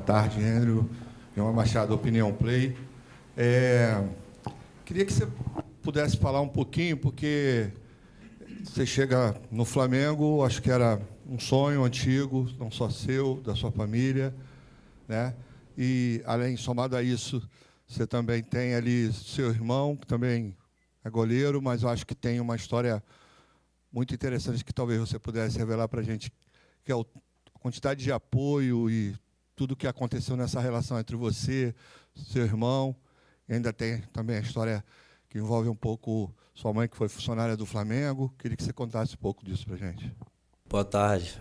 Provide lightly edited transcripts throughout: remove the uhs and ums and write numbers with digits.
tarde, Andrew. João Machado, Opinião Play. Queria que você pudesse falar um pouquinho, porque você chega no Flamengo, acho que era um sonho antigo, não só seu, da sua família, né? E, além, somado a isso, você também tem ali seu irmão, que também é goleiro, mas eu acho que tem uma história muito interessante que talvez você pudesse revelar para a gente, que é a quantidade de apoio e tudo o que aconteceu nessa relação entre você, seu irmão, e ainda tem também a história que envolve um pouco sua mãe, que foi funcionária do Flamengo. Queria que você contasse um pouco disso para a gente. Boa tarde.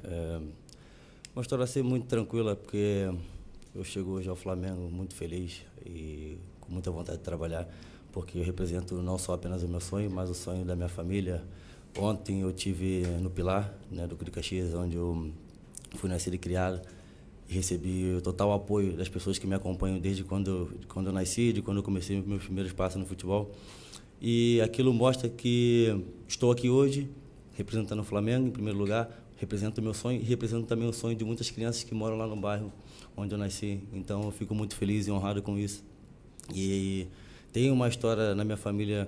Uma história assim muito tranquila, porque eu chego hoje ao Flamengo muito feliz e com muita vontade de trabalhar, porque eu represento não só apenas o meu sonho, mas o sonho da minha família. Ontem eu tive no Pilar, né, do Caxias, onde eu fui nascido e criado, e recebi o total apoio das pessoas que me acompanham desde quando eu nasci, de quando eu comecei meus primeiros passos no futebol. E aquilo mostra que estou aqui hoje, representando o Flamengo, em primeiro lugar, represento o meu sonho e represento também o sonho de muitas crianças que moram lá no bairro onde eu nasci. Então eu fico muito feliz e honrado com isso. E tem uma história na minha família,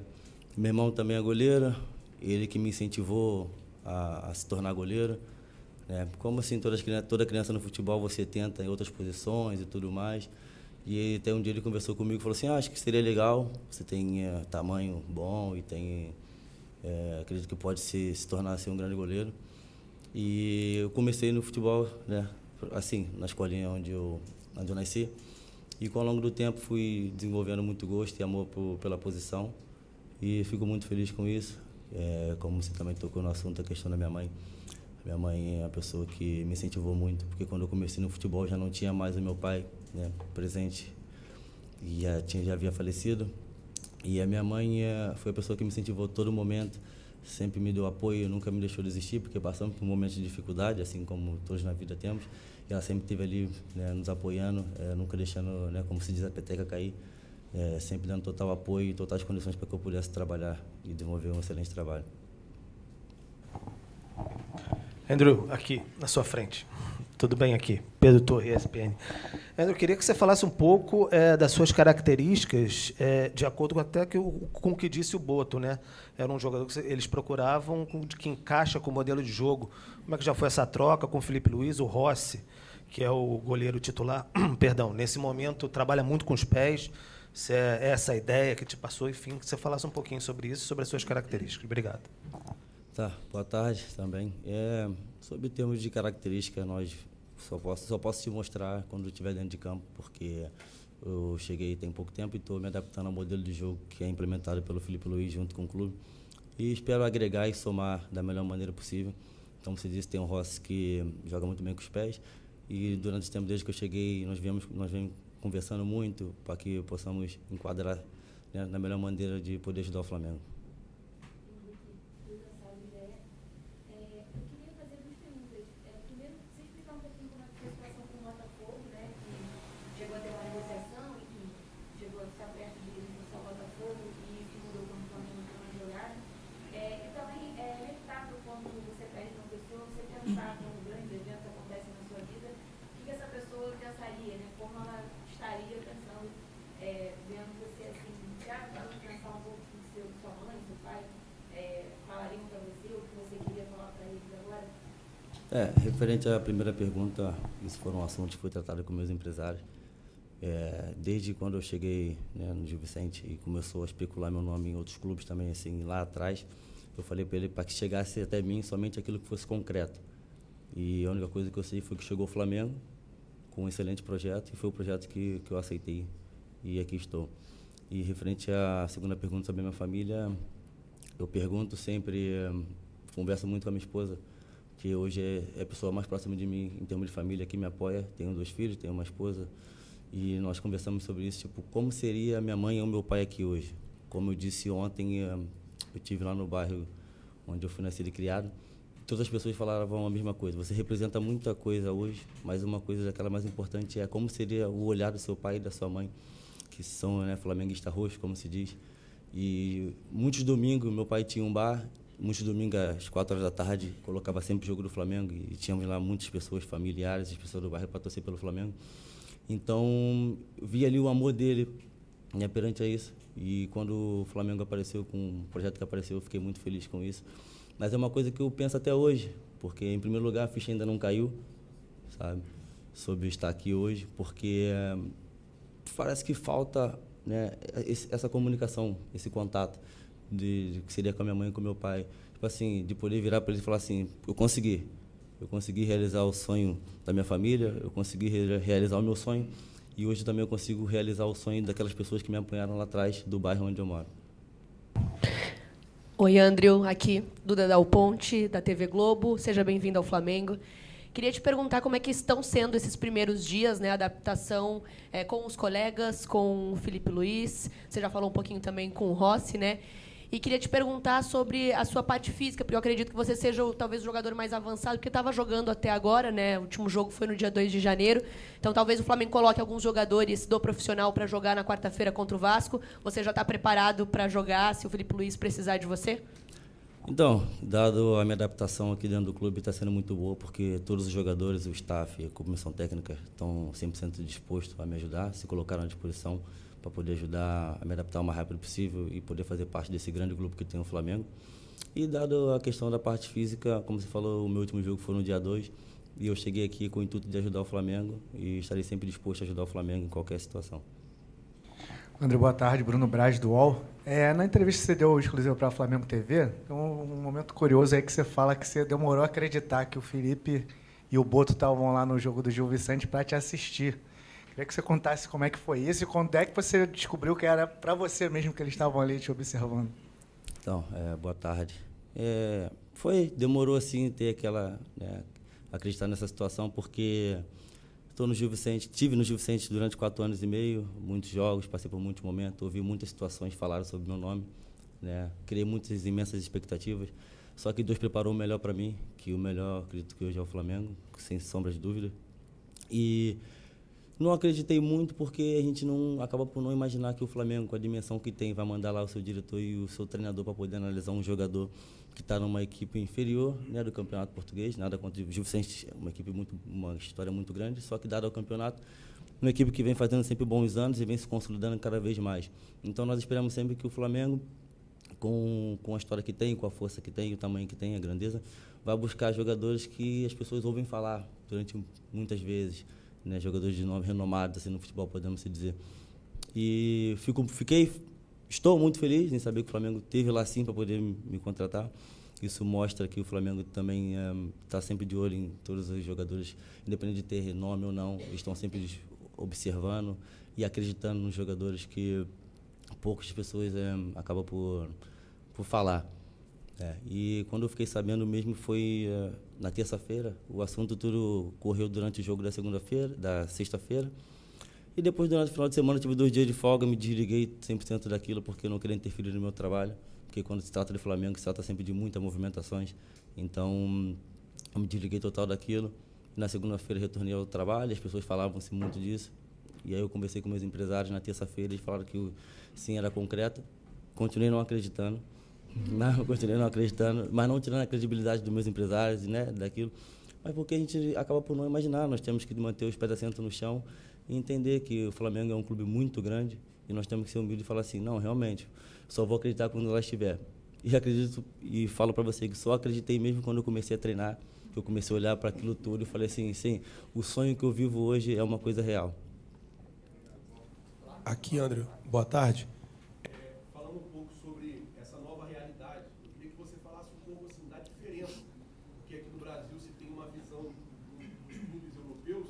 meu irmão também é goleiro, ele que me incentivou a se tornar goleiro. Como assim, toda criança no futebol você tenta em outras posições e tudo mais. E até um dia ele conversou comigo e falou assim, acho que seria legal, você tem tamanho bom e tem, acredito que pode se tornar assim, um grande goleiro. E eu comecei no futebol, né, assim, na escolinha onde eu nasci. E ao longo do tempo fui desenvolvendo muito gosto e amor pela posição. E fico muito feliz com isso. Como você também tocou no assunto, a questão da minha mãe. Minha mãe é a pessoa que me incentivou muito, porque quando eu comecei no futebol já não tinha mais o meu pai, né, presente, e já havia falecido. E a minha mãe foi a pessoa que me incentivou a todo momento, sempre me deu apoio, nunca me deixou desistir, porque passamos por momentos de dificuldade, assim como todos na vida temos, e ela sempre esteve ali, né, nos apoiando, nunca deixando, né, como se diz, a peteca cair, sempre dando total apoio e totais condições para que eu pudesse trabalhar e desenvolver um excelente trabalho. Andrew, aqui, na sua frente. Tudo bem aqui? Pedro Torre, ESPN. Andrew, queria que você falasse um pouco das suas características, de acordo com com o que disse o Boto, né? Era um jogador que eles procuravam que encaixa com o modelo de jogo. Como é que já foi essa troca com o Felipe Luiz, o Rossi, que é o goleiro titular? Perdão, nesse momento trabalha muito com os pés. Se é essa a ideia que te passou, enfim, que você falasse um pouquinho sobre isso, sobre as suas características. Obrigado. Tá, boa tarde também. Sobre termos de característica, nós só posso te mostrar quando eu estiver dentro de campo, porque eu cheguei tem pouco tempo e estou me adaptando ao modelo de jogo que é implementado pelo Felipe Luiz junto com o clube. E espero agregar e somar da melhor maneira possível. Então, você disse, tem um Rossi que joga muito bem com os pés, e durante esse tempo, desde que eu cheguei, nós vemos conversando muito para que possamos enquadrar, né, na melhor maneira de poder ajudar o Flamengo. Referente à primeira pergunta, isso foi um assunto que foi tratado com meus empresários. Desde quando eu cheguei, né, no Gil Vicente e começou a especular meu nome em outros clubes também, assim, lá atrás, eu falei para ele para que chegasse até mim somente aquilo que fosse concreto. E a única coisa que eu sei foi que chegou o Flamengo com um excelente projeto, e foi o projeto que eu aceitei, e aqui estou. E referente à segunda pergunta sobre a minha família, eu pergunto sempre, converso muito com a minha esposa, que hoje é a pessoa mais próxima de mim em termos de família, que me apoia. Tenho 2 filhos, tenho uma esposa, e nós conversamos sobre isso, tipo, como seria a minha mãe ou meu pai aqui hoje. Como eu disse ontem, eu estive lá no bairro onde eu fui nascido e criado, todas as pessoas falavam a mesma coisa. Você representa muita coisa hoje, mas uma coisa daquela mais importante é como seria o olhar do seu pai e da sua mãe, que são, né, flamenguista roxo, como se diz. E muitos domingos, meu pai tinha um bar, muitos domingos às 4 horas da tarde, colocava sempre o jogo do Flamengo, e tínhamos lá muitas pessoas familiares, as pessoas do bairro para torcer pelo Flamengo. Então, eu vi ali o amor dele, né, perante a isso. E quando o Flamengo apareceu, com o projeto que apareceu, eu fiquei muito feliz com isso. Mas é uma coisa que eu penso até hoje, porque, em primeiro lugar, a ficha ainda não caiu, sabe, sobre estar aqui hoje, porque parece que falta, né, essa comunicação, esse contato, que seria com a minha mãe e com o meu pai. Tipo assim, de poder virar para ele e falar assim, eu consegui realizar o sonho da minha família, eu consegui realizar o meu sonho, e hoje também eu consigo realizar o sonho daquelas pessoas que me apoiaram lá atrás, do bairro onde eu moro. Oi, Andrew, aqui, Duda Dal Ponte, da TV Globo. Seja bem-vindo ao Flamengo. Queria te perguntar como é que estão sendo esses primeiros dias, né, a adaptação com os colegas, com o Felipe Luiz. Você já falou um pouquinho também com o Rossi, né? E queria te perguntar sobre a sua parte física, porque eu acredito que você seja talvez o jogador mais avançado, porque estava jogando até agora, né? O último jogo foi no dia 2 de janeiro. Então, talvez o Flamengo coloque alguns jogadores do profissional para jogar na quarta-feira contra o Vasco. Você já está preparado para jogar, se o Felipe Luiz precisar de você? Então, dado a minha adaptação aqui dentro do clube, está sendo muito boa, porque todos os jogadores, o staff e a comissão técnica estão 100% dispostos a me ajudar, se colocaram à disposição para poder ajudar a me adaptar o mais rápido possível e poder fazer parte desse grande grupo que tem o Flamengo. E dado a questão da parte física, como você falou, o meu último jogo foi no dia 2, e eu cheguei aqui com o intuito de ajudar o Flamengo e estarei sempre disposto a ajudar o Flamengo em qualquer situação. André, boa tarde. Bruno Braz, do UOL. Na entrevista que você deu exclusiva para a Flamengo TV, tem um momento curioso aí que você fala que você demorou a acreditar que o Felipe e o Boto estavam lá no jogo do Gil Vicente para te assistir. Queria que você contasse como é que foi isso e quando é que você descobriu que era para você mesmo que eles estavam ali te observando. Então, boa tarde. Demorou assim ter aquela, né, acreditar nessa situação, porque estou no Gil Vicente, estive no Gil Vicente durante 4 anos e meio, muitos jogos, passei por muitos momentos, ouvi muitas situações falaram sobre meu nome, né, criei muitas imensas expectativas, só que Deus preparou o melhor para mim, que o melhor acredito que hoje é o Flamengo, sem sombra de dúvida. E não acreditei muito porque a gente não acaba por não imaginar que o Flamengo, com a dimensão que tem, vai mandar lá o seu diretor e o seu treinador para poder analisar um jogador que está numa equipe inferior, né, do Campeonato Português. Nada contra o Gil Vicente, uma história muito grande, só que dado ao campeonato, uma equipe que vem fazendo sempre bons anos e vem se consolidando cada vez mais. Então nós esperamos sempre que o Flamengo, com a história que tem, com a força que tem, o tamanho que tem, a grandeza, vai buscar jogadores que as pessoas ouvem falar durante muitas vezes, né, jogadores de nome renomados assim, no futebol, podemos dizer. E estou muito feliz em saber que o Flamengo teve lá sim para poder me contratar. Isso mostra que o Flamengo também está sempre de olho em todos os jogadores, independente de ter nome ou não, estão sempre observando e acreditando nos jogadores que poucas pessoas acabam por falar. E quando eu fiquei sabendo mesmo foi na terça-feira, o assunto tudo correu durante o jogo da sexta-feira, e depois durante o final de semana eu tive 2 dias de folga, me desliguei 100% daquilo porque eu não queria interferir no meu trabalho, porque quando se trata de Flamengo se trata sempre de muitas movimentações, então eu me desliguei total daquilo. Na segunda-feira retornei ao trabalho, as pessoas falavam-se muito disso, e aí eu conversei com meus empresários na terça-feira, eles falaram que sim, era concreto, continuei não acreditando, mas não tirando a credibilidade dos meus empresários, né, daquilo, mas porque a gente acaba por não imaginar, nós temos que manter os pés assentos no chão e entender que o Flamengo é um clube muito grande e nós temos que ser humildes e falar assim, não, realmente, só vou acreditar quando ela estiver. E acredito e falo para você que só acreditei mesmo quando eu comecei a treinar, que eu comecei a olhar para aquilo tudo e falei assim, sim, o sonho que eu vivo hoje é uma coisa real. Aqui, André, boa tarde. Falando um pouco sobre essa nova realidade, eu queria que você falasse um pouco assim, da diferença, porque aqui no Brasil se tem uma visão dos clubes europeus,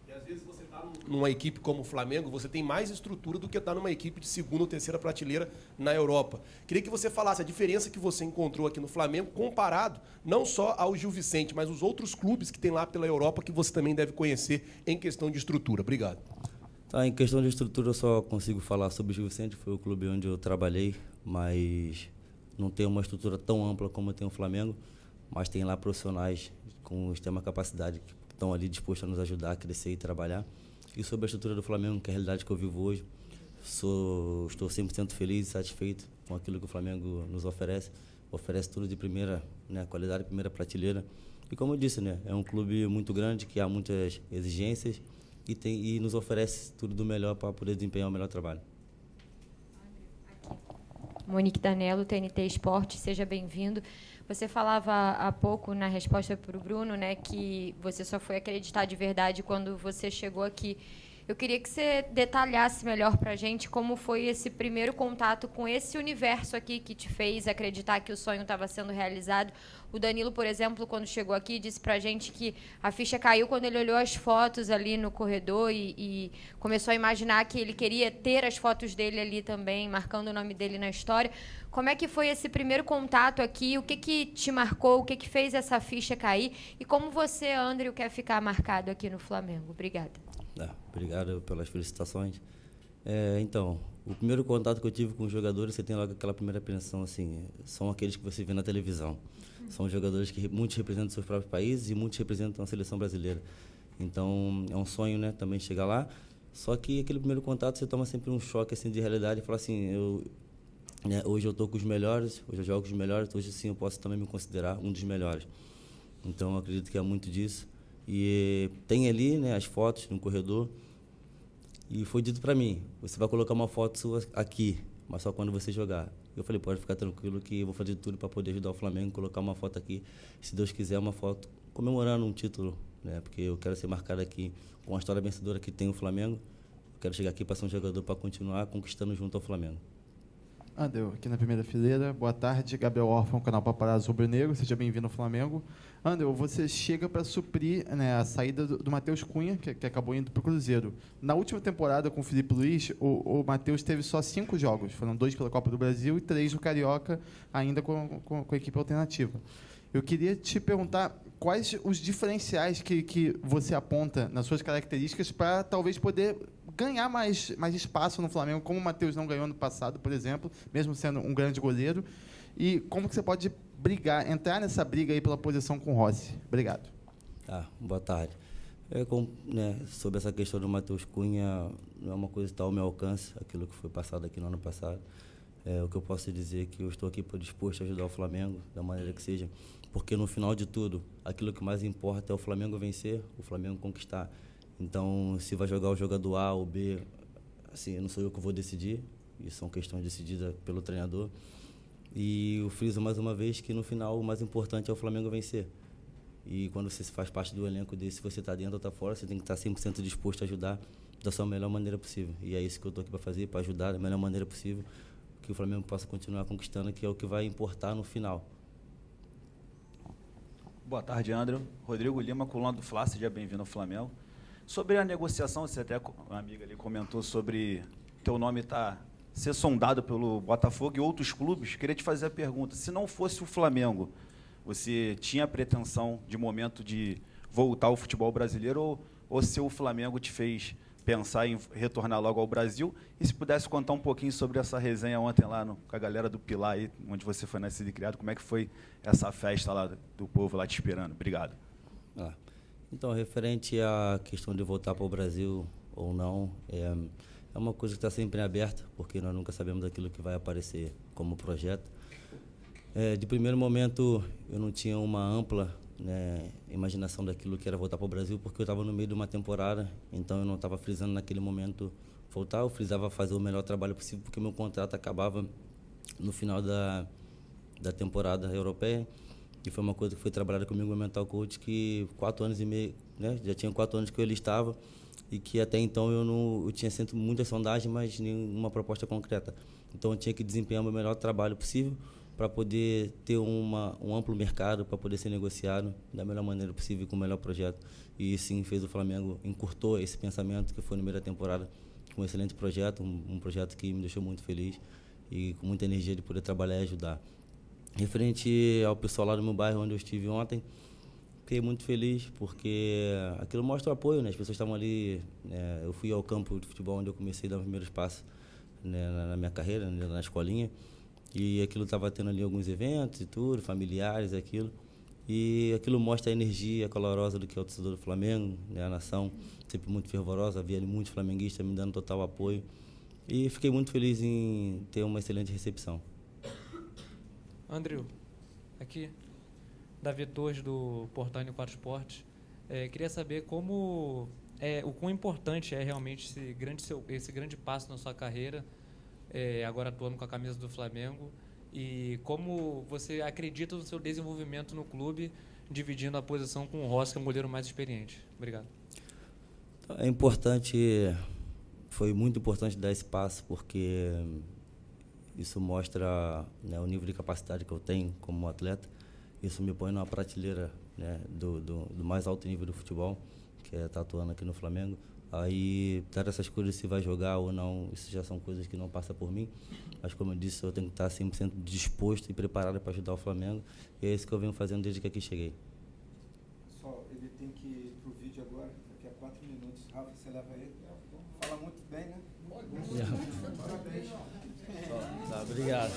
e às vezes você está numa equipe como o Flamengo, você tem mais estrutura do que está numa equipe de segunda ou terceira prateleira na Europa. Queria que você falasse a diferença que você encontrou aqui no Flamengo, comparado não só ao Gil Vicente, mas os outros clubes que tem lá pela Europa que você também deve conhecer em questão de estrutura. Obrigado. Tá, em questão de estrutura, eu só consigo falar sobre o Gil Vicente, foi o clube onde eu trabalhei, mas não tem uma estrutura tão ampla como tem o Flamengo, mas tem lá profissionais com extrema capacidade que estão ali dispostos a nos ajudar a crescer e trabalhar. E sobre a estrutura do Flamengo, que é a realidade que eu vivo hoje, estou 100% feliz e satisfeito com aquilo que o Flamengo nos oferece tudo de primeira, né, qualidade, primeira prateleira. E como eu disse, né, é um clube muito grande, que há muitas exigências, e nos oferece tudo do melhor para poder desempenhar o melhor trabalho. Monique Danello, TNT Esporte, seja bem-vindo. Você falava há pouco, na resposta para o Bruno, né, que você só foi acreditar de verdade quando você chegou aqui. Eu queria que você detalhasse melhor para a gente como foi esse primeiro contato com esse universo aqui que te fez acreditar que o sonho estava sendo realizado. O Danilo, por exemplo, quando chegou aqui, disse para a gente que a ficha caiu quando ele olhou as fotos ali no corredor e começou a imaginar que ele queria ter as fotos dele ali também, marcando o nome dele na história. Como é que foi esse primeiro contato aqui? O que te marcou? O que fez essa ficha cair? E como você, André, quer ficar marcado aqui no Flamengo? Obrigada. Obrigado pelas felicitações. Então, o primeiro contato que eu tive com os jogadores, você tem logo aquela primeira impressão, assim, são aqueles que você vê na televisão. São jogadores que muitos representam seus próprios países e muitos representam a seleção brasileira. Então, é um sonho, né, também chegar lá. Só que aquele primeiro contato, você toma sempre um choque assim, de realidade e fala assim, hoje eu estou com os melhores, hoje eu jogo com os melhores, hoje sim eu posso também me considerar um dos melhores. Então, eu acredito que é muito disso. E tem ali, né, as fotos no corredor e foi dito para mim, você vai colocar uma foto sua aqui, mas só quando você jogar. Eu falei, pode ficar tranquilo que eu vou fazer tudo para poder ajudar o Flamengo, colocar uma foto aqui, se Deus quiser, uma foto comemorando um título, né, porque eu quero ser marcado aqui com a história vencedora que tem o Flamengo. Eu quero chegar aqui para ser um jogador para continuar conquistando junto ao Flamengo. André, aqui na primeira fileira. Boa tarde, Gabriel Orfão, canal Paparazzo Rubro Negro. Seja bem-vindo ao Flamengo. André, você chega para suprir, né, a saída do Matheus Cunha, que acabou indo para o Cruzeiro. Na última temporada com o Filipe Luís, o Matheus teve só 5 jogos. Foram 2 pela Copa do Brasil e 3 no Carioca, ainda com a equipe alternativa. Eu queria te perguntar quais os diferenciais que você aponta nas suas características para talvez poder ganhar mais espaço no Flamengo, como o Matheus não ganhou no passado, por exemplo, mesmo sendo um grande goleiro, e como que você pode entrar nessa briga aí pela posição com o Rossi. Obrigado. Boa tarde. Sobre essa questão do Matheus Cunha, não é uma coisa que está ao meu alcance, aquilo que foi passado aqui no ano passado. O que eu posso dizer é que eu estou aqui disposto a ajudar o Flamengo, da maneira que seja, porque no final de tudo, aquilo que mais importa é o Flamengo vencer, o Flamengo conquistar. Então, se vai jogar o jogador A ou B, assim, não sou eu que vou decidir, isso são questões decididas pelo treinador. E eu friso mais uma vez que no final o mais importante é o Flamengo vencer. E quando você faz parte do elenco desse, se você está dentro ou está fora, você tem que estar 100% disposto a ajudar da sua melhor maneira possível. E é isso que eu estou aqui para fazer, para ajudar da melhor maneira possível, que o Flamengo possa continuar conquistando, que é o que vai importar no final. Boa tarde, André. Rodrigo Lima, coluna do Fla, seja bem-vindo ao Flamengo. Sobre a negociação, você até, uma amiga ali comentou sobre teu nome ser sondado pelo Botafogo e outros clubes. Queria te fazer a pergunta, se não fosse o Flamengo, você tinha a pretensão de momento de voltar ao futebol brasileiro ou se o Flamengo te fez pensar em retornar logo ao Brasil? E se pudesse contar um pouquinho sobre essa resenha ontem lá com a galera do Pilar, aí, onde você foi nascido e criado, como é que foi essa festa lá do povo lá te esperando? Obrigado. Então, referente à questão de voltar para o Brasil ou não, é uma coisa que está sempre aberta, porque nós nunca sabemos aquilo que vai aparecer como projeto. De primeiro momento, eu não tinha uma ampla, né, imaginação daquilo que era voltar para o Brasil, porque eu estava no meio de uma temporada, então eu não estava frisando naquele momento voltar, eu frisava fazer o melhor trabalho possível, porque meu contrato acabava no final da temporada europeia. E foi uma coisa que foi trabalhada comigo no Mental Coach, que 4 anos e meio, né, já tinha 4 anos que eu estava, e que até então eu tinha sentido muitas sondagens, mas nenhuma proposta concreta. Então eu tinha que desempenhar o meu melhor trabalho possível para poder ter um amplo mercado, para poder ser negociado da melhor maneira possível, com o melhor projeto. E sim, fez o Flamengo, encurtou esse pensamento, que foi no meio da temporada, com um excelente projeto, um projeto que me deixou muito feliz e com muita energia de poder trabalhar e ajudar. Referente ao pessoal lá do meu bairro, onde eu estive ontem, fiquei muito feliz, porque aquilo mostra o apoio, né? As pessoas estavam ali, né? Eu fui ao campo de futebol onde eu comecei a dar os primeiros passos, né, na minha carreira, né, na escolinha, e aquilo estava tendo ali alguns eventos e tudo, familiares, aquilo, e aquilo mostra a energia calorosa do que é o torcedor do Flamengo, né? A nação sempre muito fervorosa, havia ali muitos flamenguistas me dando total apoio, e fiquei muito feliz em ter uma excelente recepção. André, aqui, Davi Torres, do Portal N4 Esportes. Queria saber como o quão importante é realmente esse grande passo na sua carreira, agora atuando com a camisa do Flamengo, e como você acredita no seu desenvolvimento no clube, dividindo a posição com o Rossi, que é um goleiro mais experiente. Obrigado. É importante, foi muito importante dar esse passo, porque isso mostra, né, o nível de capacidade que eu tenho como atleta. Isso me põe numa prateleira, né, do mais alto nível do futebol, que é estar atuando aqui no Flamengo. Aí, dar essas coisas, se vai jogar ou não, isso já são coisas que não passam por mim. Mas, como eu disse, eu tenho que estar 100% disposto e preparado para ajudar o Flamengo. E é isso que eu venho fazendo desde que aqui cheguei. Pessoal, ele tem que ir para o vídeo agora, daqui a 4 minutos. Rafa, você leva ele. Fala muito bem, né? Parabéns. Tá, obrigado.